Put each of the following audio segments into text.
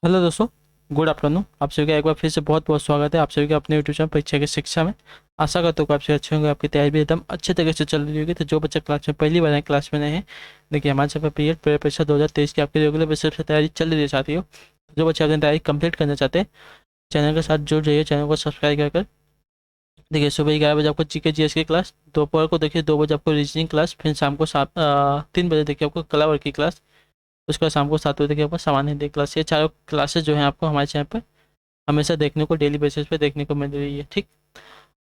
Hello दोस्तों, good afternoon. आप सभी का एक बार फिर से बहुत बहुत स्वागत है आप सभी का अपने यूट्यूब चैनल परीक्षा की शिक्षा में। आशा करता हूँ कि आप सभी अच्छे होंगे, आपकी तैयारी भी एकदम अच्छे तरीके से चल रही होगी। तो जो बच्चे क्लास में पहली बार क्लास में नए हैं, देखिए हमारे चैनल पर पीरियड परीक्षा 2023 की आपकी रेगुलर बेसिस पर तैयारी चल रही है साथियों। जो बच्चे अपनी तैयारी कंप्लीट करना चाहते हैं, चैनल के साथ जुड़ जाइए, चैनल को सब्सक्राइब कर। देखिए सुबह 11 बजे आपको जीके जीएस की क्लास, दोपहर को देखिए 2 बजे आपको रीजनिंग क्लास, फिर शाम को 3 बजे देखिए आपको कला वर्ग की क्लास। उसके बाद शाम को 7 बजे देखिए आपको सामान्य हिंदी क्लास। ये चारों क्लासेस जो है आपको हमारे चैनल पर हमेशा देखने को डेली बेसिस पे देखने को मिल रही है, ठीक।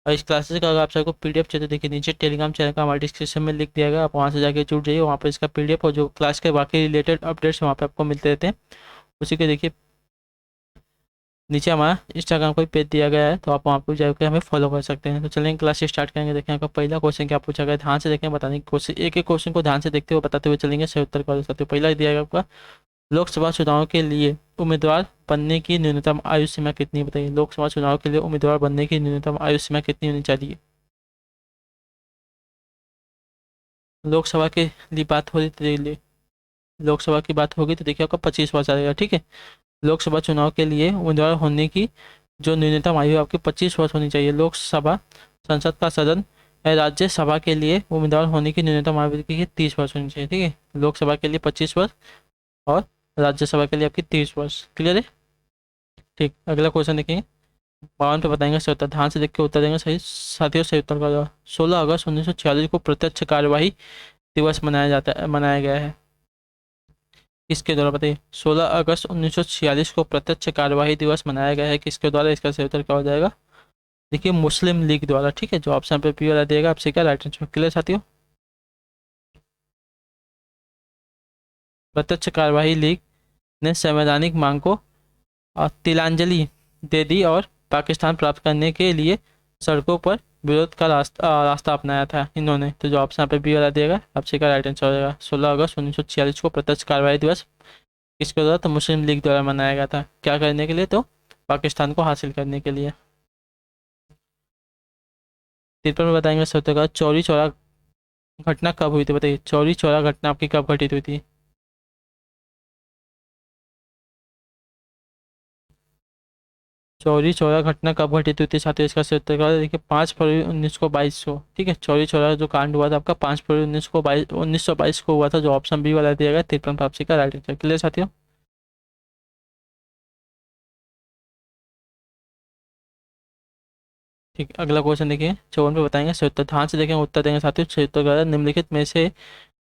और इस क्लासेस का अगर आप सबको पीडीएफ चाहिए तो देखिए नीचे टेलीग्राम चैनल का हमारे डिस्क्रिप्शन में लिख दिया गया, आप वहाँ से जाके जुड़ जाइए। वहाँ पर इसका पीडीएफ और जो क्लास के बाकी रिलेटेड अपडेट्स वहाँ पे आपको मिलते रहते हैं। उसी के देखिए नीचे हमारा इंस्टाग्राम का भी पेज दिया गया है, तो आप वहाँ पर जाकर हमें फॉलो कर सकते हैं। तो चलेंगे क्लास स्टार्ट करेंगे। देखें आपका पहला क्वेश्चन क्या पूछा गया, ध्यान से देखें, बताने की कोशिश, एक एक क्वेश्चन को ध्यान से देखते हुए बताते हुए चलेंगे, सही उत्तर का सकते हो। पहला दिया गया आपका, लोकसभा चुनाव के लिए उम्मीदवार बनने की न्यूनतम आयु सीमा कितनी, बताइए। लोकसभा चुनाव के लिए उम्मीदवार बनने की न्यूनतम आयु सीमा कितनी होनी चाहिए। लोकसभा के लिए बात हो रही थी, लोकसभा की बात होगी तो देखिए आपका 25 वर्ष आ जाएगा, ठीक है। लोकसभा चुनाव के लिए उम्मीदवार होने की जो न्यूनतम आयु है आपकी 25 वर्ष होनी चाहिए। लोकसभा संसद का सदन है, राज्यसभा के लिए उम्मीदवार होने की न्यूनतम आयु की 30 वर्ष होनी चाहिए, ठीक है। लोकसभा के लिए 25 वर्ष और राज्यसभा के लिए आपकी 30 वर्ष, क्लियर है। ठीक, अगला क्वेश्चन देखेंगे। 52 पे बताएंगे सही उत्तर, ध्यान से देख के उत्तर देंगे, सही साथियों सही उत्तर का। 16 अगस्त 1946 को प्रत्यक्ष कार्यवाही दिवस मनाया गया है, किसके द्वारा, बताइए। 16 अगस्त 1946 को प्रत्यक्ष कार्यवाही दिवस मनाया गया है, किसके द्वारा, इसका सही उत्तर क्या हो जाएगा। देखिए मुस्लिम लीग द्वारा, ठीक है। जो ऑप्शन पे पी वाला देगा आपसे क्या राइट आंसर, क्लियर साथियों। प्रत्यक्ष कार्यवाही लीग ने संवैधानिक मांग को तिलांजलि दे दी और पाकिस्तान प्राप्त करने के लिए सड़कों पर विरोध का रास्ता अपनाया था इन्होंने। तो जो ऑप्शन पे बी वाला देगा आपसे का राइट आंसर हो जाएगा। 16 अगस्त 1946 को प्रत्यक्ष कार्रवाई दिवस किसके द्वारा, तो मुस्लिम लीग द्वारा मनाया गया था, क्या करने के लिए, तो पाकिस्तान को हासिल करने के लिए। 53 में बताएंगे सत्य का, चौरी चौरा घटना कब हुई थी, बताइए। चौरी चौरा घटना आपकी कब घटित हुई थी। चौरी चौरा घटना कब घटित हुई थी साथियों, इसका सही उत्तर क्या है? देखिए 5 फरवरी 1922 को, ठीक है। चौरी चौरा जो कांड हुआ था आपका 5 फरवरी 1922 को हुआ था। जो ऑप्शन बी वाला दिया गया 53 वापसी का राइट आंसर, क्लियर साथियों। ठीक, अगला क्वेश्चन देखिए 54 पे बताएंगे सही उत्तर, ध्यान से देखेंगे उत्तर देंगे साथियों। सही उत्तर क्या है, निम्नलिखित में से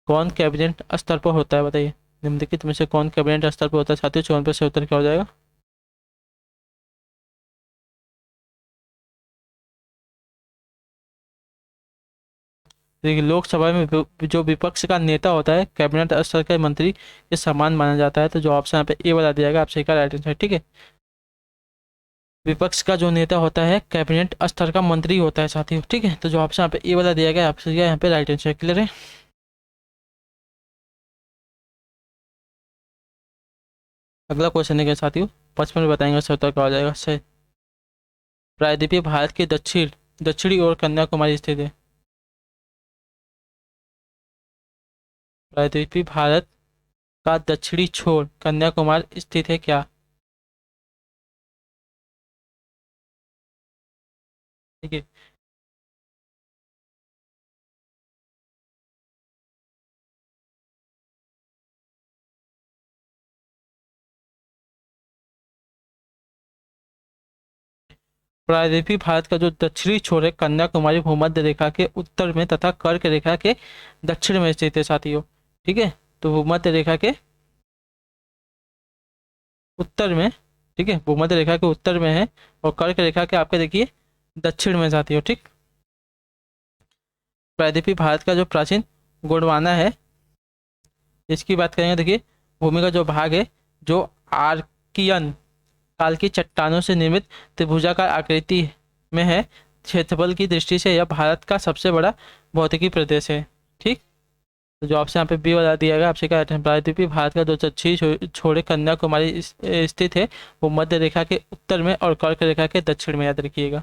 कौन कैबिनेट स्तर पर होता है, बताइए। निम्नलिखित में से कौन कैबिनेट स्तर पर होता है साथियों। 54 पे सही उत्तर क्या हो जाएगा। देखिए लोकसभा में जो विपक्ष का नेता होता है कैबिनेट स्तर के मंत्री के समान माना जाता है। तो जो ऑप्शन यहाँ पे ए वाला दिया गया आपसे का राइट आंसर, ठीक है। विपक्ष का जो नेता होता है कैबिनेट स्तर का मंत्री होता है साथियों, ठीक है। तो जो ऑप्शन यहाँ पे ए वाला दिया गया आपसे यहाँ पे राइट आंसर, क्लियर है। अगला क्वेश्चन है साथियों 55 में बताएंगे सही उत्तर क्या हो जाएगा। सही, प्रायद्वीपीय भारत के दक्षिणी ओर कन्याकुमारी स्थित है। प्रायद्वीपीय भारत का दक्षिणी छोर कन्याकुमारी स्थित है क्या। ठीक है, प्रायद्वीपीय भारत का जो दक्षिणी छोर है कन्याकुमारी भूमध्य रेखा के उत्तर में तथा कर्क रेखा के दक्षिण में स्थित है साथियों, ठीक है। तो भूमध्य रेखा के उत्तर में, ठीक है, भूमध्य रेखा के उत्तर में है और कर्क रेखा के आपके देखिए दक्षिण में साथियों, ठीक। प्रायद्वीपीय भारत का जो प्राचीन गोंडवाना है, इसकी बात करेंगे। देखिए भूमि का जो भाग है, जो आर्कियन काल की चट्टानों से निर्मित त्रिभुजाकार आकृति में है, क्षेत्रफल की दृष्टि से यह भारत का सबसे बड़ा भौतिकी प्रदेश है, ठीक। तो जो ऑप्शन यहाँ पे बी वाला दिया गया आपसे क्या, प्रायद्वीपीय भारत का जो दक्षिणी छोरे कन्याकुमारी स्थित है, वो मध्य रेखा के उत्तर में और कर्क रेखा के दक्षिण में, याद रखिएगा,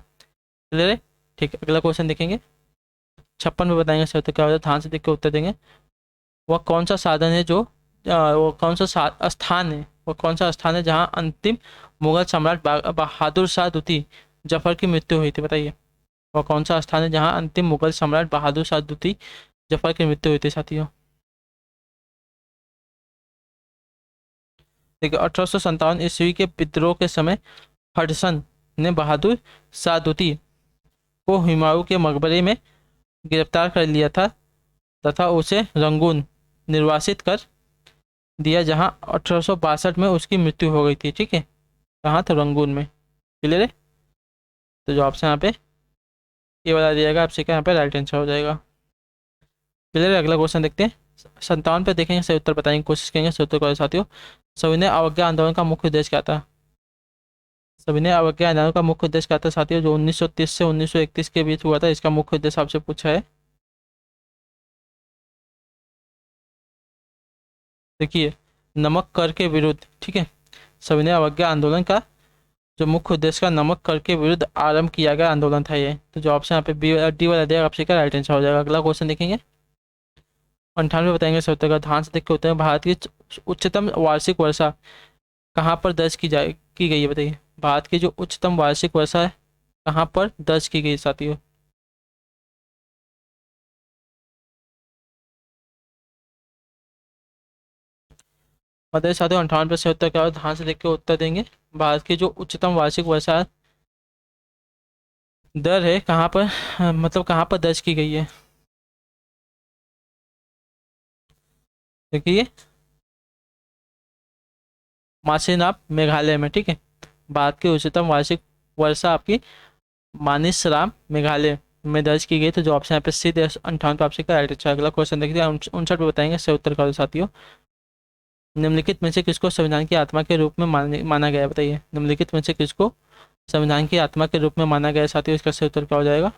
क्लियर है। ठीक है, अगला क्वेश्चन देखेंगे। 56 में बताएंगे सर, तो क्या होता है, ध्यान से देख के उत्तर देंगे। वह कौन सा साधन है जो वो कौन सा स्थान है वो कौन सा स्थान है जहाँ अंतिम मुगल सम्राट बहादुर शाह द्वितीय जफर की मृत्यु हुई थी, बताइए। वो कौन सा स्थान है जहाँ अंतिम मुगल सम्राट बहादुर शाह द्वितीय जफर की मृत्यु हुई थी साथियों। देखिए 1857 ईस्वी के विद्रोह के समय हडसन ने बहादुर शाह द्वितीय को हुमायूं के मकबरे में गिरफ्तार कर लिया था तथा उसे रंगून निर्वासित कर दिया, जहां 1862 में उसकी मृत्यु हो गई थी, ठीक है। कहाँ था, रंगून में। क्लियर है। तो जो ऑप्शन यहाँ पे ये वाला दिएगा आपसे, क्या यहाँ पे राइट आंसर हो जाएगा। क्लियर है। अगला क्वेश्चन देखते हैं। 57 पे देखेंगे, सही उत्तर बताएंगे, कोशिश करेंगे सही उत्तर करें साथियों। सविनय अवज्ञा आंदोलन का मुख्य उद्देश्य क्या था। सविनय अवज्ञा आंदोलन का मुख्य उद्देश्य क्या था साथियों, जो 1930 से 1931 के बीच हुआ था, इसका मुख्य उद्देश्य आपसे पूछा है। देखिए नमक कर के विरुद्ध, ठीक है। सविनय अवज्ञा आंदोलन का जो मुख्य उद्देश्य का नमक कर के विरुद्ध आरंभ किया गया आंदोलन था ये। तो जो ऑप्शन यहाँ पे बी डी वाला दिया आपसे, क्या राइट आंसर हो जाएगा। अगला क्वेश्चन देखेंगे। 98 बताएंगे सही उत्तर का। ध्यान से देख के उत्तर। भारत की उच्चतम वार्षिक वर्षा कहाँ पर दर्ज की गई है, बताइए। भारत की जो उच्चतम वार्षिक वर्षा है कहाँ पर दर्ज की गई साथियों। बताइए साथियों, 58 पे सही उत्तर क्या है, ध्यान से देख के उत्तर देंगे। भारत की जो उच्चतम वार्षिक वर्षा दर है कहाँ पर, मतलब कहाँ पर दर्ज की गई है। देखिए मासीनाप मेघालय में, ठीक है। भारत की उच्चतम वार्षिक वर्षा आपकी मानिसराम मेघालय में दर्ज की गई। तो जो ऑप्शन यहाँ पे सी 58 पे आपसे क्या राइट अच्छा। अगला क्वेश्चन देखिए 59 पे बताएंगे सही उत्तर का साथियों। निम्नलिखित में से किसको संविधान की आत्मा के रूप में माना गया है, बताइए। निम्नलिखित में से किसको संविधान की आत्मा के रूप में माना गया है साथियों, इसका सही उत्तर क्या हो जाएगा।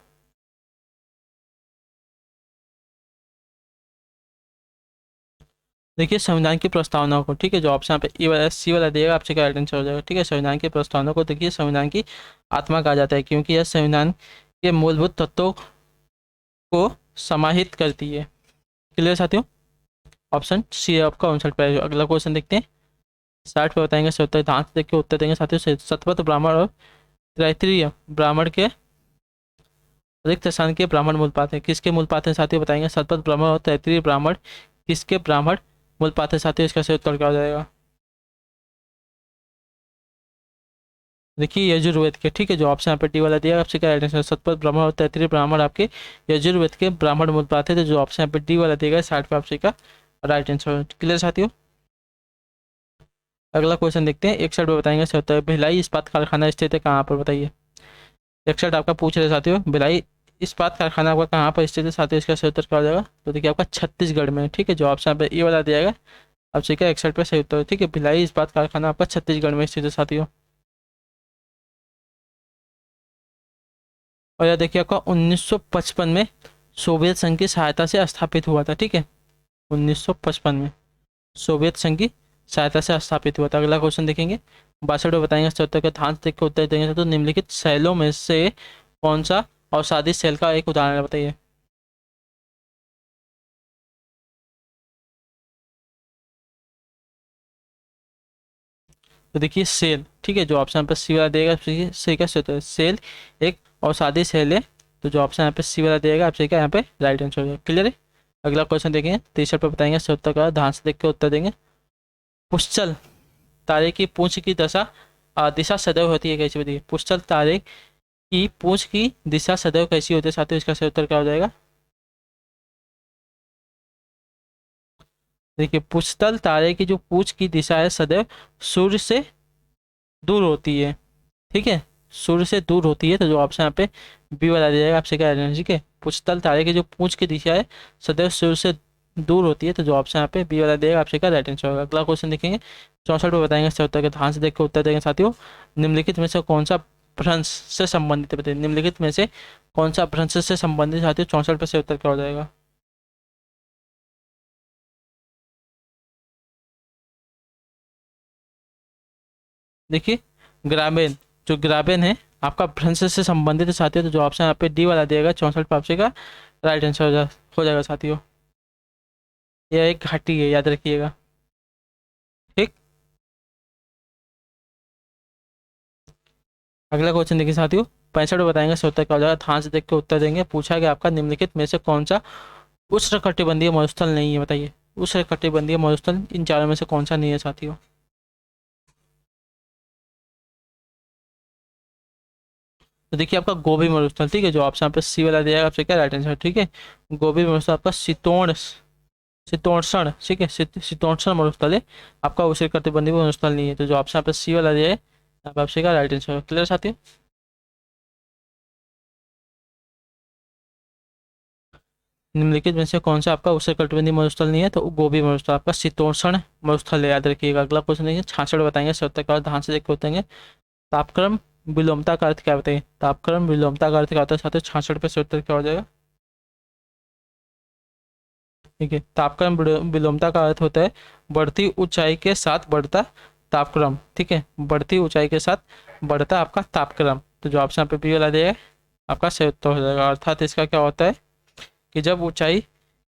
देखिए संविधान की प्रस्तावना को, ठीक है। जो ऑप्शन यहाँ पे ई वाला सी वाला दिएगा आपसे क्या राइट आंसर हो जाएगा, ठीक है। संविधान की प्रस्तावना को देखिए संविधान की आत्मा कहा जाता है, क्योंकि यह संविधान के मूलभूत तत्वों को समाहित करती है। क्लियर साथियों। ऑप्शन सी है आपका 59 पे। अगला क्वेश्चन देखते हैं। 60 पे बताएंगे सही उत्तर। ध्यान से देख के उत्तर देंगे साथियों। शतपथ ब्राह्मण और तैत्तिरीय ब्राह्मण के रिक्त स्थान के ब्राह्मण मूल पाठ है, किसके मूल पाठ है साथियों, बताएंगे। शतपथ ब्राह्मण और तैत्तिरीय ब्राह्मण किसके ब्राह्मण मूल पाठ है साथियों, इसका सही उत्तर क्या हो जाएगा। देखिए यजुर्वेद के, ठीक है। जो ऑप्शन यहाँ पे डी वाला दिया आपसे क्या राइट आंसर। शतपथ ब्राह्मण और तैत्तिरीय ब्राह्मण आपके यजुर्वेद के ब्राह्मण मूल पाठ है। तो जो ऑप्शन यहाँ पे डी वाला दिया 60 पे आपसे का राइट आंसर। क्लियर साथियों। अगला क्वेश्चन देखते हैं। 61 पे बताएंगे सही उत्तर। भिलाई इस्पात कारखाना स्थित है कहाँ पर, बताइए। 61 आपका पूछ रहे साथियों। भिलाई इस्पात कारखाना आपका कहाँ पर स्थित है साथियों, इसका सही उत्तर क्या हो जाएगा। तो देखिए आपका छत्तीसगढ़ में, ठीक है। जो ऑप्शन पे ये वाला दिया गया आपसे क्या 61 पे सही उत्तर, ठीक है। भिलाई इस्पात कारखाना आपका छत्तीसगढ़ में स्थित है साथियों। और यह देखिए आपका 1955 में सोवियत संघ की सहायता से स्थापित हुआ था, ठीक है। 1955 में सोवियत संघ की सहायता से स्थापित हुआ था। अगला क्वेश्चन देखेंगे। 62 में बताएंगे सही उत्तर का। ध्यान से देख के उत्तर देंगे तो निम्नलिखित शैलों में से कौन सा अवसादी सेल का एक उदाहरण है, बताइए। तो देखिए सेल, ठीक है। जो ऑप्शन पे सी वाला देगा सही का सही उत्तर। सेल एक अवसादी सेल है। तो जो ऑप्शन यहाँ पे सी वाला देगा आपसे क्या यहाँ पे राइट आंसर होगा। क्लियर है। अगला क्वेश्चन देखेंगे। 63 पे बताएंगे सही उत्तर का। ध्यान से देख के उत्तर देंगे। पुष्चल तारे की पूंछ की दिशा सदैव होती है कैसी, बताइए। पुष्चल तारे की पूंछ की दिशा सदैव कैसी होती है साथियों, इसका सही उत्तर क्या हो जाएगा। देखिए पुष्तल तारे की जो पूंछ की दिशा है सदैव सूर्य से दूर होती है, ठीक है। सूर्य से दूर होती है। तो जो ऑप्शन यहाँ पे बी वाला दिया जाएगा आपसे क्या रहना, ठीक है। पुष्तल तारे की जो पूंछ की दिशा है सदैव सूर्य से दूर होती है। तो जो ऑप्शन यहाँ पे बी वाला देगा आपसे क्या राइट आंसर होगा। अगला क्वेश्चन देखेंगे। 64 पे बताएंगे सही उत्तर के। ध्यान से देख के उत्तर देंगे साथियों। निम्नलिखित में से कौन सा भ्रंश से संबंधित है, बताइए। निम्नलिखित में से कौन सा भ्रंश से संबंधित साथियों, 64 पे से उत्तर क्या हो जाएगा। देखिए ग्रामीण, जो ग्रामीण है आपका भ्रंश से संबंधित है साथियों। तो जो ऑप्शन यहाँ पे डी वाला दिएगा 64 पे आपसे का राइट आंसर हो जाएगा साथियों। यह एक घाटी है, याद रखिएगा, ठीक। अगला क्वेश्चन देखिए साथियों, 65 बताएंगे इसका उत्तर क्या हो जाएगा। ध्यान से देख के उत्तर देंगे। पूछा गया आपका निम्नलिखित में से कौन सा उष्णकटिबंधीय मरुस्थल नहीं है, बताइए। उष्णकटिबंधीय मरुस्थल इन चारों में से कौन सा नहीं है साथियों। तो देखिए आपका गोभी मरुस्थल, ठीक है, जो ऑप्शन पे सी वाला दिया है आपसे क्या राइट आंसर, ठीक है। गोभी मरुस्थल आपका शीतोष्ण, ठीक है, शीतोष्ण मरुस्थल है आपका, उष्णकटिबंधीय मरुस्थल नहीं है। तो जो ऑप्शन पे सी वाला दिया है यहाँ पे आपसे क्या राइट आंसर, क्लियर साथियों। निम्नलिखित में से कौन सा आपका उष्णकटिबंधीय मरुस्थल नहीं है, तो गोभी मरुस्थल आपका शीतोष्ण मरुस्थल है, याद रखिएगा। अगला क्वेश्चन देखिए, 66 बताएंगे सत्तर का ध्यान से देख के होते हैं। तापक्रम विलोमता का अर्थ क्या बताइए। तापक्रम विलोमता का अर्थ क्या होता है साथियों, 66 पे से उत्तर क्या हो जाएगा। ठीक है, तापक्रम विलोमता का अर्थ होता है बढ़ती ऊंचाई के साथ बढ़ता तापक्रम, ठीक है, बढ़ती ऊंचाई के साथ बढ़ता आपका तापक्रम। तो जो ऑप्शन पे बी वाला दिया है आपका सही उत्तर हो जाएगा। अर्थात इसका क्या होता है कि जब ऊंचाई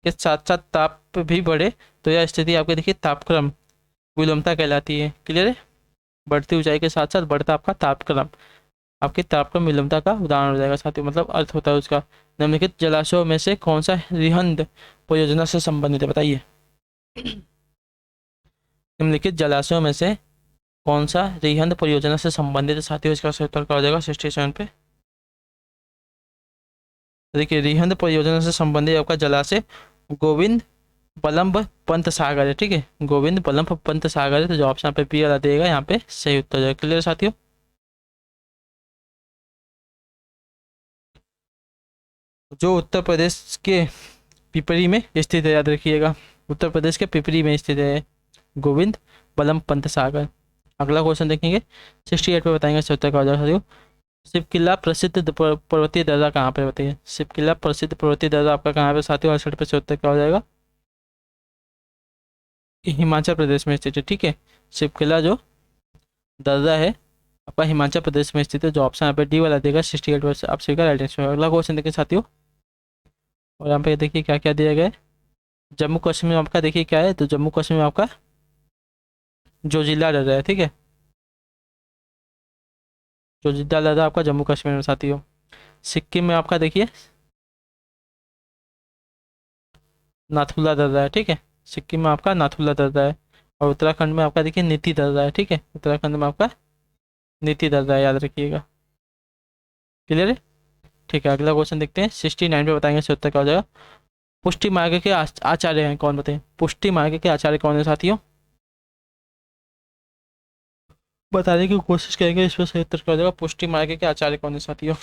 के साथ साथ ताप भी बढ़े तो यह स्थिति आपके देखिए तापक्रम विलोमता कहलाती है, क्लियर है। बढ़ती ऊंचाई के साथ साथ बढ़ता आपका तापक्रम आपकी तापक्रम विलंबता का उदाहरण हो जाएगा साथियों, मतलब अर्थ होता है उसका। निम्नलिखित जलाशयों में से कौन सा रिहंद परियोजना से संबंधित है, बताइए। निम्नलिखित जलाशयों में से कौन सा रिहंद परियोजना से संबंधित है साथियों, इसका सही उत्तर क्या हो जाएगा 67 पे। देखिए रिहंद परियोजना से संबंधित आपका जलाशय गोविंद बल्लभ पंत सागर है, ठीक है, गोविंद बल्लभ पंत सागर है। तो जो ऑप्शन पे पी वाला देगा यहाँ पे सही उत्तर हो जाएगा, क्लियर साथियों। जो उत्तर प्रदेश के पिपरी में स्थित है, याद रखिएगा, उत्तर प्रदेश के पिपरी में स्थित है गोविंद बल्लभ पंत सागर। अगला क्वेश्चन देखेंगे, 68 पे बताएंगे इसका उत्तर क्या हो जाएगा साथियों। शिव किला प्रसिद्ध पर्वतीय दर्रा कहाँ पे, बताइए। शिव किला प्रसिद्ध पर्वतीय दर्रा आपका कहाँ पे साथियों, 68 पे से उत्तर क्या हो जाएगा। ये हिमाचल प्रदेश में स्थित है, ठीक है। शिव किला जो दर्रा है आपका हिमाचल प्रदेश में स्थित है। जो ऑप्शन यहाँ पे डी वाला देगा 68 वर्ष आप सभी का राइट आंसर। अगला क्वेश्चन देखिए साथियों, और यहाँ पे देखिए क्या क्या दिया गया है। जम्मू कश्मीर में आपका देखिए क्या है, तो जम्मू कश्मीर में आपका जो जिला डर रहा है, ठीक है, जो जिला डर रहा है आपका जम्मू कश्मीर में साथियों। सिक्किम में आपका देखिए नाथुला डर रहा है, ठीक है, सिक्किम में आपका नाथुला डर रहा है। और उत्तराखंड में आपका देखिए नीति डर रहा है, ठीक है, उत्तराखंड में आपका नीति डर रहा है, याद रखिएगा, क्लियर है। ठीक है, अगला क्वेश्चन देखते हैं, 69 पे बताएंगे इसका उत्तर क्या हो जाएगा। पुष्टि मार्ग के आचार्य हैं कौन, बताएं। पुष्टि मार्ग के आचार्य कौन है साथियों, बताने की कोशिश करेंगे, इसमें सही उत्तर क्या हो जाएगा। पुष्टि मार्ग के आचार्य कौन है साथियों।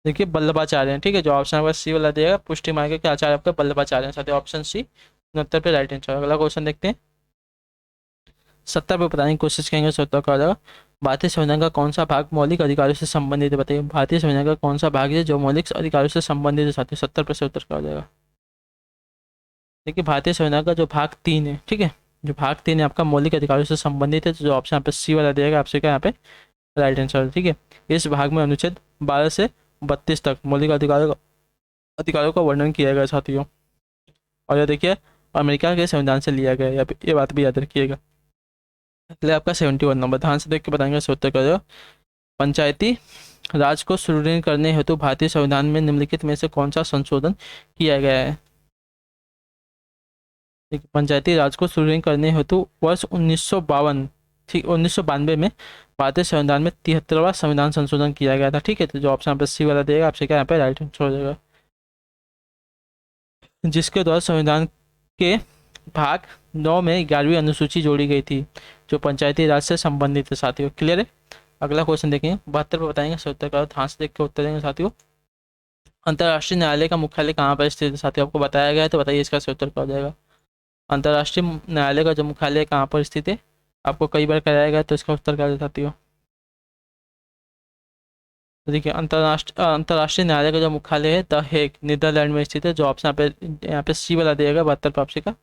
देखिए वल्लभाचार्य हैं, ठीक है, जो ऑप्शन आपका सी वाला दिएगा पुष्टि मार्ग के आचार्य आपका वल्लभाचार्य हैं साथियों, ऑप्शन सी 69 पे राइट आंसर। अगला क्वेश्चन देखते हैं, 70 पे बताने की कोशिश करेंगे, 70 का हो जाएगा। भारतीय संविधान का कौन सा भाग मौलिक अधिकारों से संबंधित है, बताइए। भारतीय संविधान का कौन सा भाग है जो मौलिक अधिकारों से संबंधित है साथियों, 70 पे से उत्तर क्या हो जाएगा। देखिए भारतीय संविधान का जो भाग 3 है, ठीक है, जो भाग 3 है आपका मौलिक अधिकारों से संबंधित है। तो जो ऑप्शन यहाँ पे सी वाला दिएगा आपसे क्या यहाँ पे राइट आंसर, ठीक है। इस भाग में अनुच्छेद 12 से 32 तक मौलिक अधिकारों का वर्णन किया गया साथियों। और ये देखिए अमेरिका के संविधान से लिया गया है, ये बात भी याद रखिएगा। अगले आपका 71 नंबर, ध्यान से देख के बताएंगे उत्तर कर दो। पंचायती राज को सुदृढ़ करने हेतु भारतीय संविधान में निम्नलिखित में से कौन सा संशोधन किया गया है। पंचायती राज को सुदृढ़ करने हेतु वर्ष 1952, ठीक 1992 में भारतीय संविधान में 73वां संविधान संशोधन किया गया था, ठीक है। तो जो ऑप्शन पे सी वाला देगा आपसे क्या यहाँ पे राइट आंसर हो जाएगा, जिसके द्वारा संविधान के भाग 9 में 11वीं अनुसूची जोड़ी गई थी जो पंचायती राज से संबंधित है साथियों, क्लियर है। अगला क्वेश्चन देखेंगे, 72 पे बताएंगे सही उत्तर का, ध्यान से देख के उत्तर देंगे साथियों। अंतर्राष्ट्रीय न्यायालय का मुख्यालय कहाँ पर स्थित है साथियों, आपको बताया गया है, तो बताइए इसका सही उत्तर क्या हो जाएगा। अंतर्राष्ट्रीय न्यायालय का जो मुख्यालय कहाँ पर स्थित है, आपको कई बार कराया गया, तो इसका उत्तर क्या हो साथियों। तो देखिए अंतर्राष्ट्रीय न्यायालय का जो मुख्यालय है द हेग नीदरलैंड में स्थित है। जो ऑप्शन यहाँ पे सी वाला दिएगा 72 पे आपसे का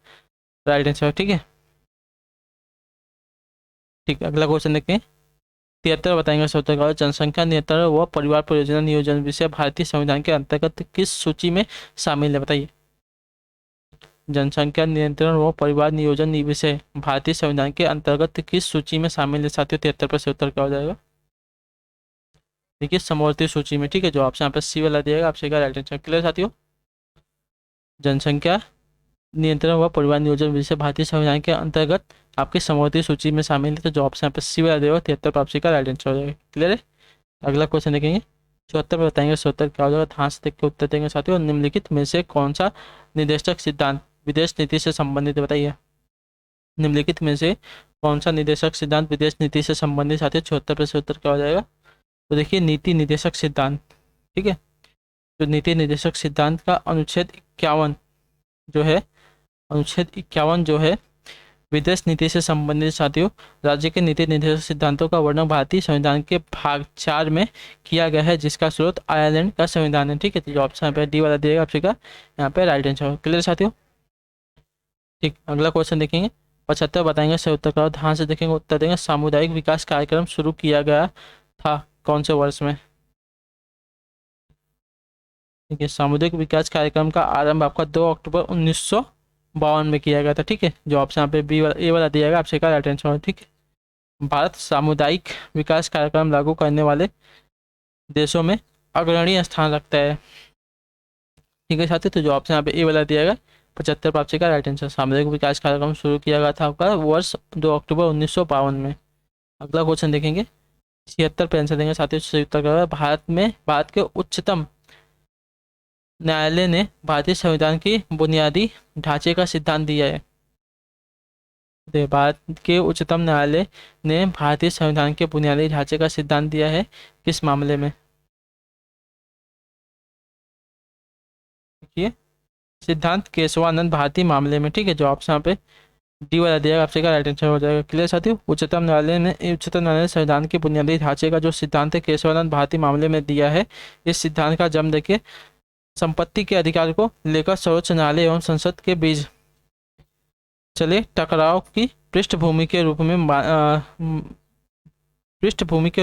राइट आंसर, ठीक है। ठीक है, अगला क्वेश्चन देखते हैं, 73 बताएंगे इसका उत्तर क्या होगा। जनसंख्या नियंत्रण व परिवार परियोजना नियोजन विषय भारतीय संविधान के अंतर्गत किस सूची में शामिल है, बताइए। जनसंख्या नियंत्रण व परिवार नियोजन विषय भारतीय संविधान के अंतर्गत किस सूची में शामिल है साथियों। 73 पर से उत्तर क्या हो जाएगा। देखिए समवर्ती सूची में, ठीक है। जो ऑप्शन यहाँ पे सी वाला दिएगा आपसे क्या राइट आंसर। क्लियर साथियों। जनसंख्या नियंत्रण व परिवार नियोजन विषय भारतीय संविधान के अंतर्गत आपकी समवर्ती सूची में शामिल है, तो जो ऑप्शन यहाँ पे सी वाला देगा 73 पर आपसे का राइट आंसर हो जाएगा। क्लियर है। अगला क्वेश्चन देखेंगे। 74 पर बताएंगे 74 क्या हो जाएगा। ध्यान से देख के उत्तर देंगे साथियों। निम्नलिखित में से कौन सा निर्देशक सिद्धांत विदेश नीति से संबंधित है, बताइए। निम्नलिखित में से कौन सा निर्देशक सिद्धांत विदेश नीति से संबंधित साथियों। 74 पर से उत्तर क्या हो जाएगा। तो देखिए नीति निर्देशक सिद्धांत, ठीक है। तो नीति निर्देशक सिद्धांत का अनुच्छेद 51 जो है, अनुच्छेद 51 जो है विदेश नीति से संबंधित साथियों। राज्य के नीति निर्देशक सिद्धांतों का वर्णन भारतीय संविधान के भाग 4 में किया गया है, जिसका स्रोत आयरलैंड का संविधान है, ठीक है। तो जो ऑप्शन पे डी वाला दिएगा आपसे का यहाँ पे राइट आंसर। क्लियर साथियों। ठीक, अगला क्वेश्चन देखेंगे। 75 बताएंगे सही उत्तर का। ध्यान से देखेंगे उत्तर देंगे। सामुदायिक विकास कार्यक्रम शुरू किया गया था कौन से वर्ष में। ठीक है, सामुदायिक विकास कार्यक्रम का आरंभ आपका 2 अक्टूबर 1952 में किया गया था, ठीक है। जो ऑप्शन यहाँ पे बी वाला ए वाला दिया गया आपसे का राइट आंसर, ठीक है। भारत सामुदायिक विकास कार्यक्रम लागू करने वाले देशों में अग्रणी स्थान रखता है, ठीक है साथियों। तो जो ऑप्शन यहाँ पे ए वाला दिया गया 75 पर आपसे का राइट आंसर। सामुदायिक विकास कार्यक्रम शुरू किया गया था आपका वर्ष 2 अक्टूबर 1952 में। अगला क्वेश्चन देखेंगे। 76 पे आंसर देंगे साथियों। सही उत्तर क्या होगा। भारत के उच्चतम न्यायालय ने भारतीय संविधान की बुनियादी ढांचे का सिद्धांत दिया है। भारत के उच्चतम न्यायालय ने भारतीय संविधान के बुनियादी ढांचे का सिद्धांत दिया है, किस मामले में। देखिए सिद्धांत केशवानंद भारती मामले में, ठीक है। जो ऑप्शन यहाँ पे डी वाला दिया आपसे का राइट आंसर हो जाएगा। क्लियर साथियों। उच्चतम न्यायालय ने संविधान के बुनियादी ढांचे का जो सिद्धांत है केशवानंद भारती मामले में दिया है। इस सिद्धांत का जन्म देखिए संपत्ति के अधिकार को लेकर सर्वोच्च न्यायालय एवं संसद के बीच चले टकराव की पृष्ठभूमि के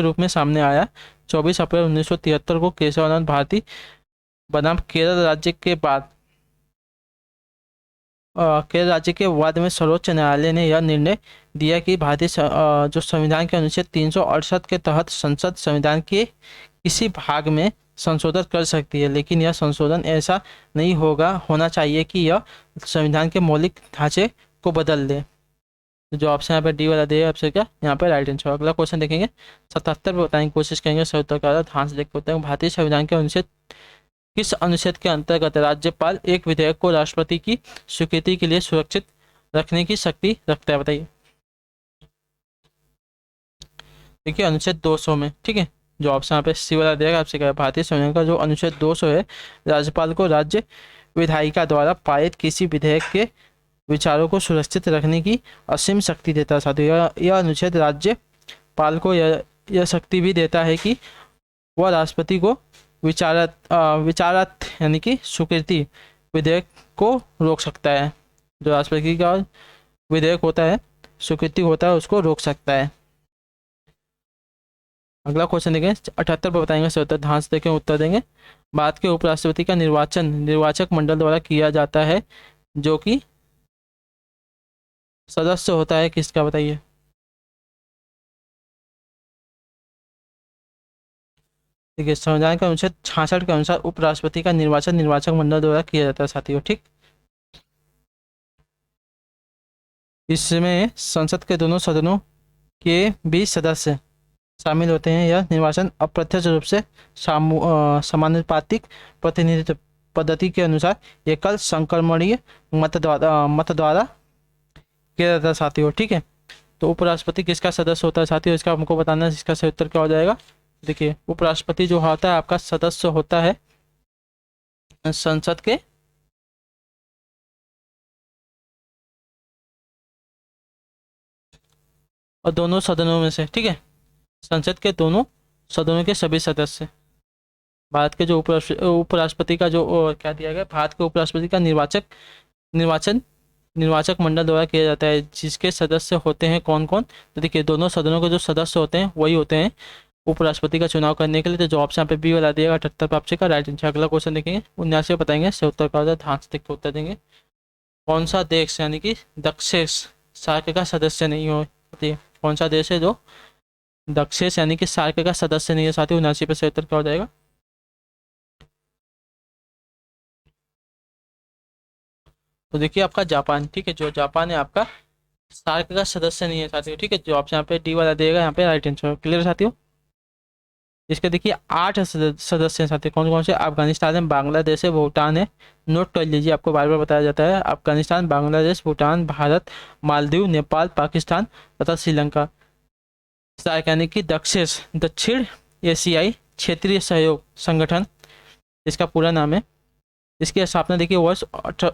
रूप में सामने आया। 24 अप्रैल 1973 को केशवानंद भारती बनाम केरल राज्य के वाद में सर्वोच्च न्यायालय ने यह निर्णय दिया कि भारतीय जो संविधान के अनुच्छेद 368 के तहत संसद संविधान के किसी भाग में संशोधन कर सकती है, लेकिन यह संशोधन ऐसा नहीं होना चाहिए कि यह संविधान के मौलिक ढांचे को बदल दे। तो जो ऑप्शन यहाँ पे डी वाला दिया आपसे क्या यहाँ पे राइट आंसर। अगला क्वेश्चन देखेंगे। 77 पे बताने की कोशिश करेंगे। सही उत्तर का ध्यान से देख होते हैं। भारतीय संविधान के अनुच्छेद किस अनुच्छेद के अंतर्गत राज्यपाल एक विधेयक को राष्ट्रपति की स्वीकृति के लिए सुरक्षित रखने की शक्ति रखता है, बताइए। देखिए अनुच्छेद 200 में, ठीक है। जो ऑप्शन यहाँ पे सी वाला देगा आपसे क्या। भारतीय संविधान का जो अनुच्छेद 200 है राज्यपाल को राज्य विधायिका द्वारा पारित किसी विधेयक के विचारों को सुरक्षित रखने की असीम शक्ति देता है साथियों। यह अनुच्छेद राज्यपाल को यह शक्ति भी देता है कि वह राष्ट्रपति को विचारत यानी कि स्वीकृति विधेयक को रोक सकता है। जो राष्ट्रपति का विधेयक होता है स्वीकृति होता है उसको रोक सकता है। अगला क्वेश्चन देखें। 78 पर बताएंगे सही उत्तर। ध्यान से देखें उत्तर देंगे। भारत के उपराष्ट्रपति का निर्वाचन निर्वाचक मंडल द्वारा किया जाता है, जो कि सदस्य होता है किसका, बताइए। देखिए संविधान का अनुच्छेद 66 के अनुसार उपराष्ट्रपति का निर्वाचन निर्वाचक मंडल द्वारा किया जाता है साथियों, ठीक। इसमें संसद के दोनों सदनों के भी सदस्य शामिल होते हैं। यह निर्वाचन अप्रत्यक्ष रूप से समानुपातिक प्रतिनिधित्व पद्धति के अनुसार एकल संक्रमणीय मत द्वारा किया जाता है साथियों, ठीक है। तो उपराष्ट्रपति किसका सदस्य होता है साथियों, इसका हमको बताना है। इसका सही उत्तर क्या हो जाएगा। देखिए उपराष्ट्रपति जो होता है आपका सदस्य होता है संसद के और दोनों सदनों में से, ठीक है। संसद के दोनों सदनों के सभी सदस्य। भारत के जो उपराष्ट्रपति का जो क्या दिया गया, भारत के उपराष्ट्रपति का निर्वाचन निर्वाचक मंडल द्वारा किया जाता है, जिसके सदस्य होते हैं कौन कौन? तो देखिए दोनों सदनों के जो सदस्य होते हैं वही होते हैं उपराष्ट्रपति का चुनाव करने के लिए। तो जवाब से यहाँ पे बी वाला दिएगा 78 पे ऑप्शन का राइट आंसर। अगला क्वेश्चन देखेंगे 79 बताएंगे से उत्तर का ध्यान से देख के उत्तर देंगे। कौन सा देश यानी कि दक्षिण सार्क का सदस्य नहीं हो? कौन सा देश है जो दक्षिण यानी कि सार्क का सदस्य नहीं है साथी? 79 पे से उत्तर क्या हो जाएगा? तो देखिए आपका जापान, ठीक है, जो जापान है आपका सार्क का सदस्य नहीं है साथियों, ठीक है। जो ऑप्शन यहाँ पे डी वाला देगा यहाँ पे राइट आंसर। क्लियर साथियों? इसके देखिए 8 सदस्य हैं साथियों। कौन कौन से? अफगानिस्तान है, बांग्लादेश है, भूटान है। नोट कर लीजिए, आपको बार बार बताया जाता है। अफगानिस्तान, बांग्लादेश, भूटान, भारत, मालदीव, नेपाल, पाकिस्तान तथा श्रीलंका। सार्क यानी कि दक्षिण एशियाई क्षेत्रीय सहयोग संगठन इसका पूरा नाम है। इसकी स्थापना देखिए वर्ष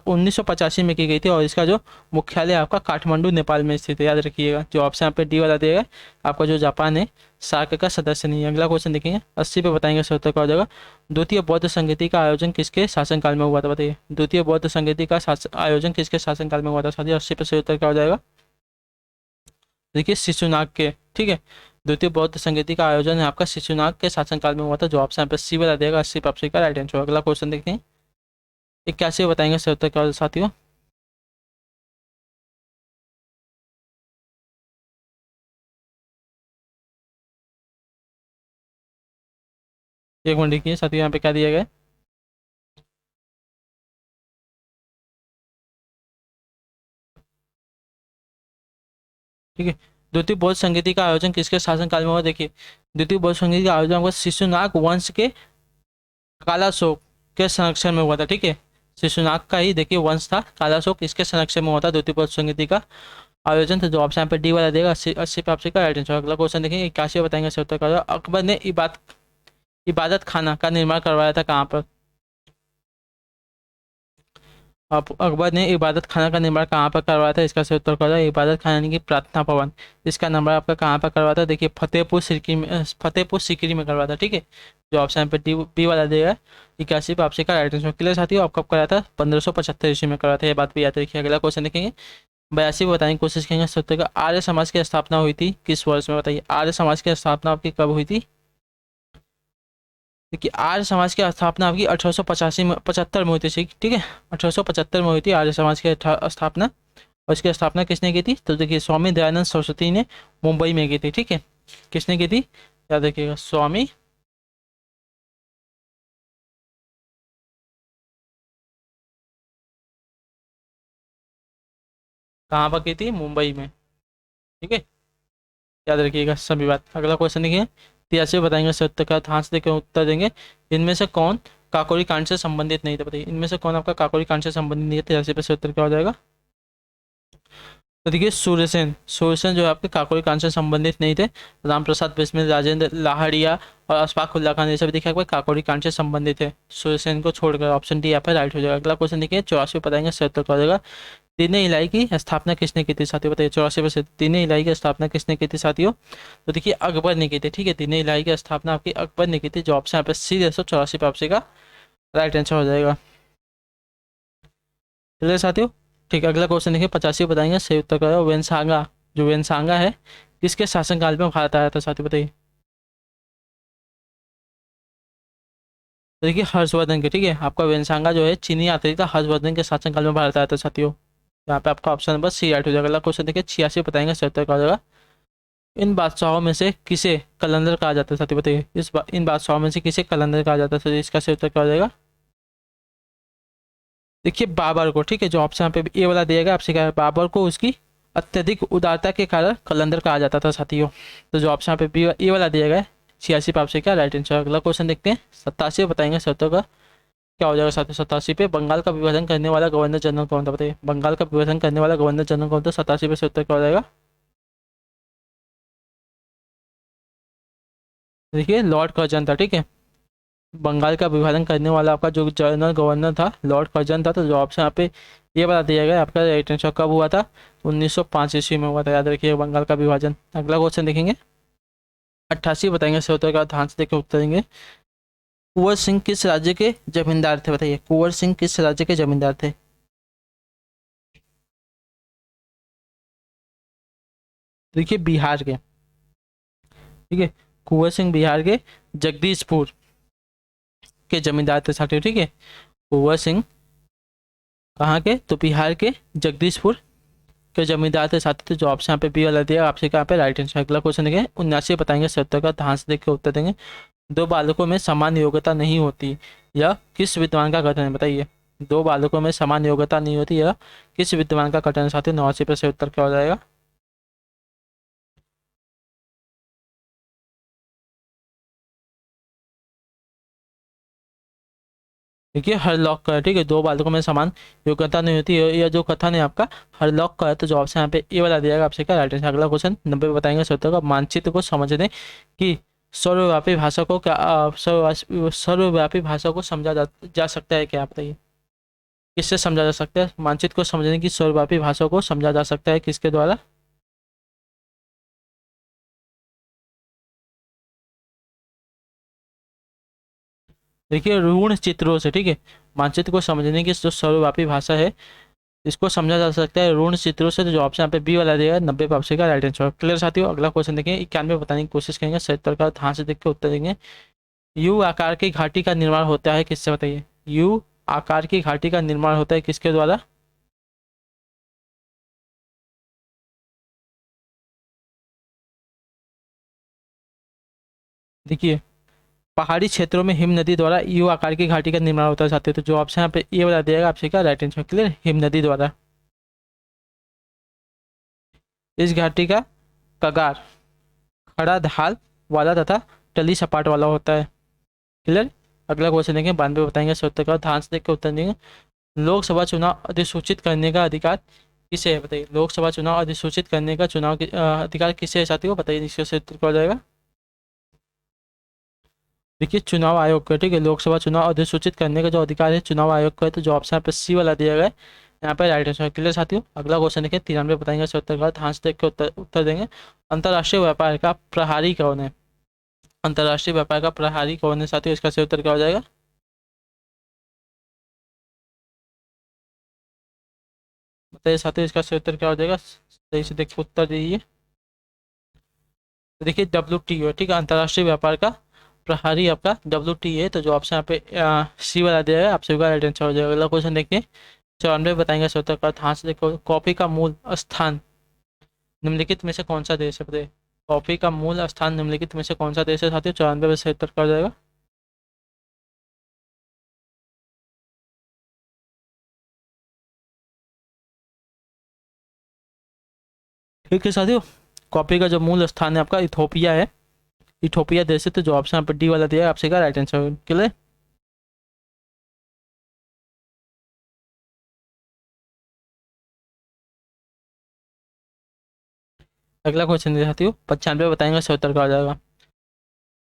1985 में की गई थी और इसका जो मुख्यालय आपका काठमांडू नेपाल में स्थित है, याद रखिएगा। जो ऑप्शन यहाँ पे डी वाला दिएगा आपका जो जापान है सार्क का सदस्य नहीं है। अगला क्वेश्चन देखेंगे 80 पे बताएंगे सर उत्तर क्या हो जाएगा। द्वितीय बौद्ध संगति का आयोजन किसके शासनकाल में हुआ था? बताइए, द्वितीय बौद्ध संगति का आयोजन किसके शासनकाल में हुआ था साथियों? 80 पे सही उत्तर क्या हो जाएगा? देखिए शिशुनाग के, ठीक है। द्वितीय बौद्ध संगति का आयोजन है आपका शिशुनाग के शासनकाल में हुआ था। जो ऑप्शन यहाँ पे सी वाला देगा 80 पे ऑप्शन का राइट आंसर। अगला क्वेश्चन देखते हैं 81 बताएंगे सर उत्तर क्या साथियों। एक मिनट देखिए साथियों, यहाँ पे क्या दिया गया है? ठीक है, द्वितीय बौद्ध संगति का आयोजन किसके शासनकाल में हुआ? देखिए द्वितीय बौद्ध संगति का आयोजन आपका शिशुनाग वंश के कालाशोक के संरक्षण में हुआ था, ठीक है। शिशुनाग का ही देखिए वंश था कालाशोक, इसके संरक्षण में हुआ था द्वितीय बौद्ध संगति का आयोजन। तो जो ऑप्शन यहाँ पे डी वाला देगा 80 पे ऑप्शन का राइट आंसर। अगला क्वेश्चन देखेंगे 81 बताएंगे सर उत्तर क्या? अकबर ने इबादत खाना का निर्माण करवाया था कहाँ पर? अब अकबर ने इबादत खाना का निर्माण कहाँ पर करवाया था? इसका सही उत्तर क्या? इबादत खाना यानी कि प्रार्थना भवन, इसका निर्माण आपका कहाँ पर करवाया था? देखिए फतेहपुर सीकरी में करवाया था, ठीक है। जो ऑप्शन यहाँ पे डी बी वाला देगा 81 पे ऑप्शन का राइट आंसर। क्लियर साथियों? आप कब कराया था? 1575 ईस्वी में कराया था, ये बात भी याद रखिए। अगला क्वेश्चन देखेंगे 82 बताने की कोशिश करेंगे सत्य का। आर्य समाज की स्थापना हुई थी किस वर्ष में? बताइए, आर्य समाज की स्थापना आपकी कब हुई थी? देखिए आर्य समाज की स्थापना आपकी 1885 में 75 में हुई थी, ठीक है। 1875 में हुई थी आर्य समाज की स्थापना। और इसकी स्थापना किसने की थी? तो देखिए स्वामी दयानंद सरस्वती ने मुंबई में की थी, ठीक है। किसने की थी? याद रखिएगा, स्वामी कहाँ पर की थी? मुंबई में, ठीक है। याद रखिएगा सभी बात। अगला क्वेश्चन देखिए 83 बताएंगे सत्य का ध्यान से देकर उत्तर देंगे। इनमें से कौन काकोरी कांड से संबंधित नहीं थे? बताइए, इनमें से कौन आपका काकोरी कांड से संबंधित नहीं है? 83 पे से उत्तर क्या हो जाएगा? तो देखिए सूर्यसेन जो है आपके काकोरी कांड से संबंधित नहीं थे। राम प्रसाद बिस्मिल, राजेंद्र लाहड़िया और अशफाक उल्ला खान, ये सब देखिए आपके काकोरी कांड से संबंधित है। सूर्यसेन को छोड़कर ऑप्शन डी यहाँ पे राइट हो जाएगा। अगला क्वेश्चन देखिए 84 बताएंगे सही उत्तर क्या हो जाएगा। दीन इलाही की स्थापना किसने की थी साथियों? बताइए 84 पे दीन इलाही की स्थापना किसने की थी साथियों? तो देखिए अकबर ने की थी, ठीक है। दीन इलाही की स्थापना आपकी अकबर ने की थी। जो ऑप्शन यहाँ पे सी 84 पे आपसे का राइट आंसर हो जाएगा। चलिए साथियों, ठीक है। अगला क्वेश्चन देखिए 85 बताएंगे सही उत्तर का। वेनसांगा, जो वेनसांगा है किसके शासनकाल में भारत आया था साथियों? बताइए। तो देखिए हर्षवर्धन के, ठीक है। आपका वेनसांगा जो है चीनी यात्री था, हर्षवर्धन के शासनकाल में भारत आया था साथियों। यहाँ पे आपका ऑप्शन नंबर सी राइट हो जाएगा। अगला क्वेश्चन देखिए 86 बताएंगे सही उत्तर क्या हो जाएगा। इन बादशाहों में से किसे कलंदर कहा जाता है साथी? बताइए, इन बादशाहों में से किसे कलंदर कहा जाता है? तो इसका सही उत्तर क्या हो जाएगा? देखिए बाबर को, ठीक है। जो ऑप्शन पे ए वाला दिएगा आपसे क्या है? बाबर को उसकी अत्यधिक उदारता के कारण कलंदर कहा जाता था साथियों। तो जो ऑप्शन पे बी ए वाला दिया गया है 86 पे आपसे क्या राइट आंसर। अगला क्वेश्चन देखते हैं 87 बताएंगे सत्तर का क्या हो जाएगा साथियों। 87 पे बंगाल का विभाजन करने वाला गवर्नर जनरल कौन था? बताइए, बंगाल का विभाजन करने वाला गवर्नर जनरल कौन था? 87 पे से उत्तर क्या हो जाएगा? देखिए लॉर्ड कर्जन था, ठीक है। बंगाल का विभाजन करने वाला आपका जो जनरल गवर्नर था लॉर्ड कर्जन था। तो जो ऑप्शन यहाँ पे ये बता दिया गया आपका राइट आंसर कब हुआ था? 1905 ईस्वी में हुआ था, याद रखिए बंगाल का विभाजन। अगला क्वेश्चन देखेंगे 88 बताएंगे सही उत्तर का ध्यान से देकर उत्तर देंगे। कुंवर सिंह किस राज्य के जमींदार थे? बताइए, कुंवर सिंह किस राज्य के जमींदार थे? देखिए बिहार के, ठीक है, कुंवर सिंह बिहार के जगदीशपुर के जमींदार थे साथियों, ठीक है। कुंवर सिंह कहाँ के, तो बिहार के जगदीशपुर के जमींदार थे साथियों। तो जो ऑप्शन यहाँ पे बी वाला दिया आपसे, कहाँ पे राइट आंसर। अगला क्वेश्चन देखिए 79 बताएंगे 70 का, ध्यान से देख के उत्तर देंगे। दो बालकों में समान योग्यता नहीं होती, यह किस विद्वान का कथन है, बताइए। दो बालकों में समान योग्यता नहीं होती, यह किस विद्वान का कथन है साथियों। 89 से उत्तर क्या हो जाएगा। देखिए हरलॉक का है, ठीक है। दो बालकों में समान योग्यता नहीं होती, यह जो कथन है आपका हरलॉक का है। तो जो ऑप्शन यहाँ पे ए वाला दिया गया आपसे, क्या राइट आंसर। अगला क्वेश्चन 90 बताएंगे 70 का, मानचित्र को समझने की सर्वव्यापी भाषा को क्या सर्वव्यापी भाषा को समझा जा सकता है क्या, बताइए। किससे समझा जा सकता है मानचित्र को समझने की सर्वव्यापी भाषा को समझा जा सकता है, किसके द्वारा। देखिए ऋण चित्रों से, ठीक है। मानचित्र को समझने की जो सर्वव्यापी भाषा है, इसको समझा जा सकता है ऋण चित्रों से। तो जो ऑप्शन यहाँ पे बी वाला देगा 90 पे आपसे का राइट आंसर। क्लियर साथियों। अगला क्वेश्चन देखें 91 बताने की कोशिश करेंगे 70 का, ध्यान से देख के उत्तर देंगे। यू आकार की घाटी का निर्माण होता है किससे, बताइए। यू आकार की घाटी का निर्माण होता है किसके द्वारा। देखिए पहाड़ी क्षेत्रों में हिम नदी द्वारा यू आकार की घाटी का निर्माण होता है साथियों। तो जो ऑप्शन यहाँ पे ये वाला दिएगा आपसे का राइट आंसर। क्लियर, हिम नदी द्वारा। इस घाटी का कगार खड़ा ढाल वाला तथा टली सपाट वाला होता है। क्लियर। अगला क्वेश्चन देखें 92 बताएंगे 70 का, ध्यान से देख के उत्तर देंगे। लोकसभा चुनाव अधिसूचित करने का अधिकार किसे है, बताइए। लोकसभा चुनाव अधिसूचित करने का अधिकार किसे है साथियों, बताइए। निश्चय से उत्तर क्या हो जाएगा। देखिए चुनाव आयोग का, ठीक है। लोकसभा चुनाव अधिसूचित करने का जो अधिकार है चुनाव आयोग का है। तो जो ऑप्शन यहाँ पे सी वाला दिया गया है यहाँ पे राइट आंसर। क्लियर साथियों। अगला क्वेश्चन देखें 93 बताएंगे 70 का, ध्यान से देख के उत्तर देंगे। अंतर्राष्ट्रीय व्यापार का प्रहारी कौन है। अंतर्राष्ट्रीय व्यापार का प्रहारी कौन है साथियों, इसका सही उत्तर क्या हो जाएगा। बताइए साथियों, इसका सही उत्तर क्या हो जाएगा। सही से देख के उत्तर दीजिए। तो देखिए WTO, ठीक है। अंतर्राष्ट्रीय व्यापार का प्रहारी आपका WTO है। तो जो ऑप्शन यहाँ पे सी वाला दिया है आपसे राइट आंसर हो जाएगा। अगला क्वेश्चन देखिए 94 बताएंगे 70 का, ध्यान से देखो। कॉफी का मूल स्थान निम्नलिखित में से कौन सा देश है, बताइए। कॉफी का मूल स्थान निम्नलिखित में से कौन सा देश है साथियों। 94 में से उत्तर क्या हो जाएगा। ठीक है साथियों। कॉफी का जो मूल स्थान है आपका इथोपिया है। इथोपिया देश है। तो जो ऑप्शन यहाँ पे डी वाला दिया है आपसे का राइट आंसर। क्लियर। अगला क्वेश्चन है साथियों 95 बताएंगे 70 का हो जाएगा।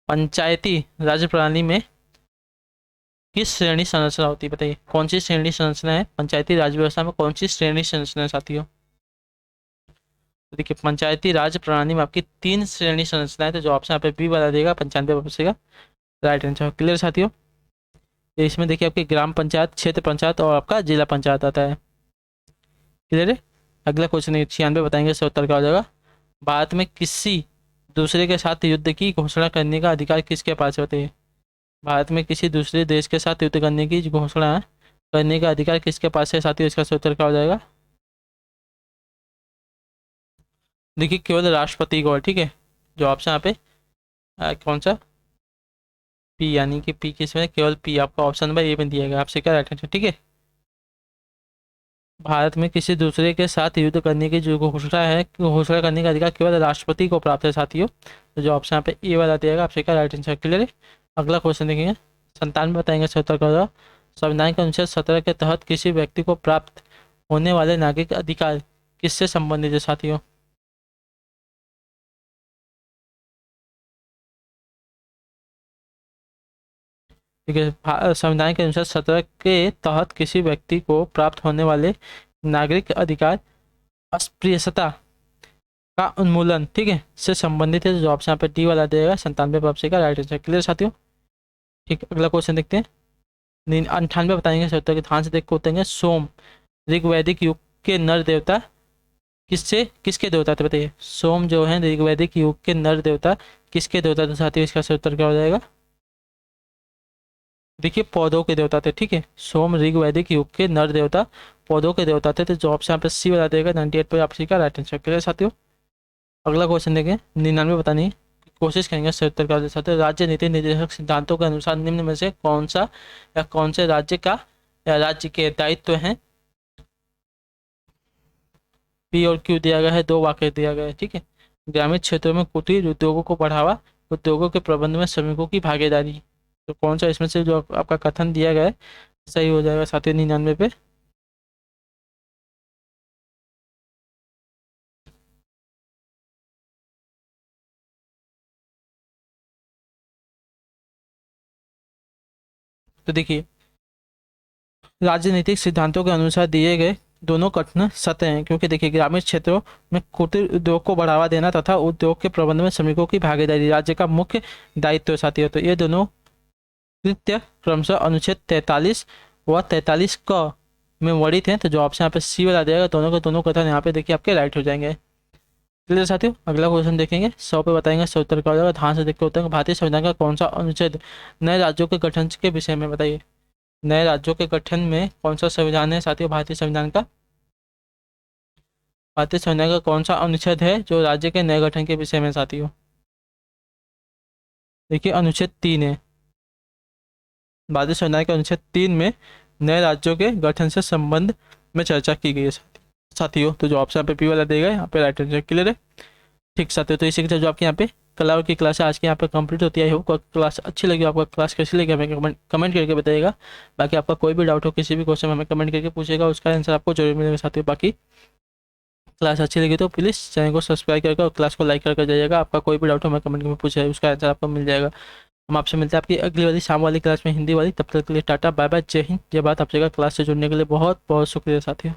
पंचायती राज्य प्रणाली में किस श्रेणी संरचना होती है, बताइए। कौन सी श्रेणी संरचना है पंचायती राज व्यवस्था में, कौन सी श्रेणी संरचना है साथियों। तो देखिए पंचायती राज प्रणाली में आपकी 3 श्रेणी संरचना है। तो जो ऑप्शन यहाँ पे बी वाला देगा 95 का राइट आंसर। क्लियर साथियों। तो इसमें देखिए आपकी ग्राम पंचायत, क्षेत्र पंचायत और आपका जिला पंचायत आता है। क्लियर है। अगला क्वेश्चन है 96 बताएंगे 70 का हो जाएगा। भारत में किसी दूसरे के साथ युद्ध की घोषणा करने का अधिकार किसके पास है, बताइए। भारत में किसी दूसरे देश के साथ युद्ध करने की घोषणा करने का अधिकार किसके पास है साथियों, इसका सही उत्तर क्या हो जाएगा। देखिए केवल राष्ट्रपति को, ठीक है। जो ऑप्शन यहाँ पे कौन सा पी, यानी कि पी किसमें, केवल पी आपका ऑप्शन नंबर ए में दिया गया आपसे क्या राइट आंसर, ठीक है। भारत में किसी दूसरे के साथ युद्ध करने की जो घोषणा है, घोषणा करने का अधिकार केवल राष्ट्रपति को प्राप्त है साथियों। तो जो ऑप्शन यहाँ पे ए वाला दिया गया आपसे क्या राइट आंसर। क्लियर है। अगला क्वेश्चन देखेंगे 97 बताएंगे 70 का। संविधान के अनुच्छेद 17 के तहत किसी व्यक्ति को प्राप्त होने वाले नागरिक अधिकार किससे संबंधित है साथियों। ठीक है। संविधान के अनुच्छेद 17 के तहत किसी व्यक्ति को प्राप्त होने वाले नागरिक अधिकार अस्पृश्यता का उन्मूलन, ठीक है, से संबंधित है। जो ऑप्शन यहाँ पे डी वाला देगा 97 पर का राइट आंसर। क्लियर साथियों। ठीक, अगला क्वेश्चन देखते हैं 98 बताएंगे 70 के, ध्यान से देख के उतरेंगे। सोम ऋग्वैदिक युग के नर देवता किससे, किसके देवता थे बताइए। सोम जो है ऋग्वैदिक युग के नर देवता, किसके देवता थे साथियों, इसका सही उत्तर क्या हो जाएगा। देखिए पौधों के देवता थे, ठीक है। सोम ऋग्वैदिक युग के नर देवता, पौधों के देवता थे, तो जो ऑप्शन यहाँ पे सी बता देगा 98 पर आपसी का राइट आंसर। क्लियर साथियों। अगला क्वेश्चन देखें, 99 बतानी है, कोशिश करेंगे सही उत्तर का दे सकते। राज्य नीति निर्देशक सिद्धांतों के अनुसार निम्न में से कौन सा या कौन से राज्य का या राज्य के दायित्व है। पी और क्यू दिया गया है, दो वाक्य दिया गया है, ठीक है। ग्रामीण क्षेत्रों में कुटीर उद्योगों को बढ़ावा, उद्योगों के प्रबंध में श्रमिकों की भागीदारी, तो कौन सा इसमें से जो आपका कथन दिया गया है सही हो जाएगा साथियों 99 पे। तो देखिए राजनीतिक सिद्धांतों के अनुसार दिए गए दोनों कथन सत्य हैं, क्योंकि देखिए ग्रामीण क्षेत्रों में कुटीर उद्योग को बढ़ावा देना तथा उद्योग के प्रबंध में श्रमिकों की भागीदारी राज्य का मुख्य दायित्व है साथियों। तो ये दोनों कृत्य क्रमशः अनुच्छेद 43 व 43 क में वर्णित हैं, तो जो ऑप्शन यहाँ पे सी वाला देगा, दोनों के दोनों कथन यहाँ पे देखिए आपके राइट हो जाएंगे। चलिए साथियों अगला क्वेश्चन देखेंगे, 100 पे बताएंगे सही उत्तर क्या हो जाएगा। ध्यान से देखते होते हैं, भारतीय संविधान का कौन सा अनुच्छेद नए राज्यों के गठन के विषय में बताइए। नए राज्यों के गठन में कौन सा संविधान है साथियों, भारतीय संविधान का, भारतीय संविधान का कौन सा अनुच्छेद है जो राज्य के नए गठन के विषय में साथियों। देखिए अनुच्छेद 3 है, भारतीय संविधान के अनुच्छेद 3 में नए राज्यों के गठन से संबंध में चर्चा की गई है साथियों। तो जो ऑप्शन पे पी वाला देगा यहाँ पे राइट आंसर। क्लियर है, ठीक साथियों। तो इसी के साथ जो आपके यहाँ पे कला की क्लास है आज की यहाँ पे कंप्लीट होती है। आई होप क्लास अच्छी लगी, आपका क्लास कैसी लगी हमें कमेंट करके बताइएगा। बाकी आपका कोई भी डाउट हो किसी भी क्वेश्चन में हमें कमेंट करके पूछेगा, उसका आंसर आपको जरूर मिलेगा साथियों। बाकी क्लास अच्छी लगी तो प्लीज़ चैनल को सब्सक्राइब करके और क्लास को लाइक करके जाइएगा। आपका कोई भी डाउट हो हमें कमेंट में पूछेगा, उसका आंसर आपको मिल जाएगा। हम आपसे मिलते हैं आपकी अगली वाली शाम वाली क्लास में, हिंदी वाली। तब तक के लिए टाटा बाय बाय, जय हिंद जय भारत। आप जगह क्लास से जुड़ने के लिए बहुत बहुत शुक्रिया साथियों।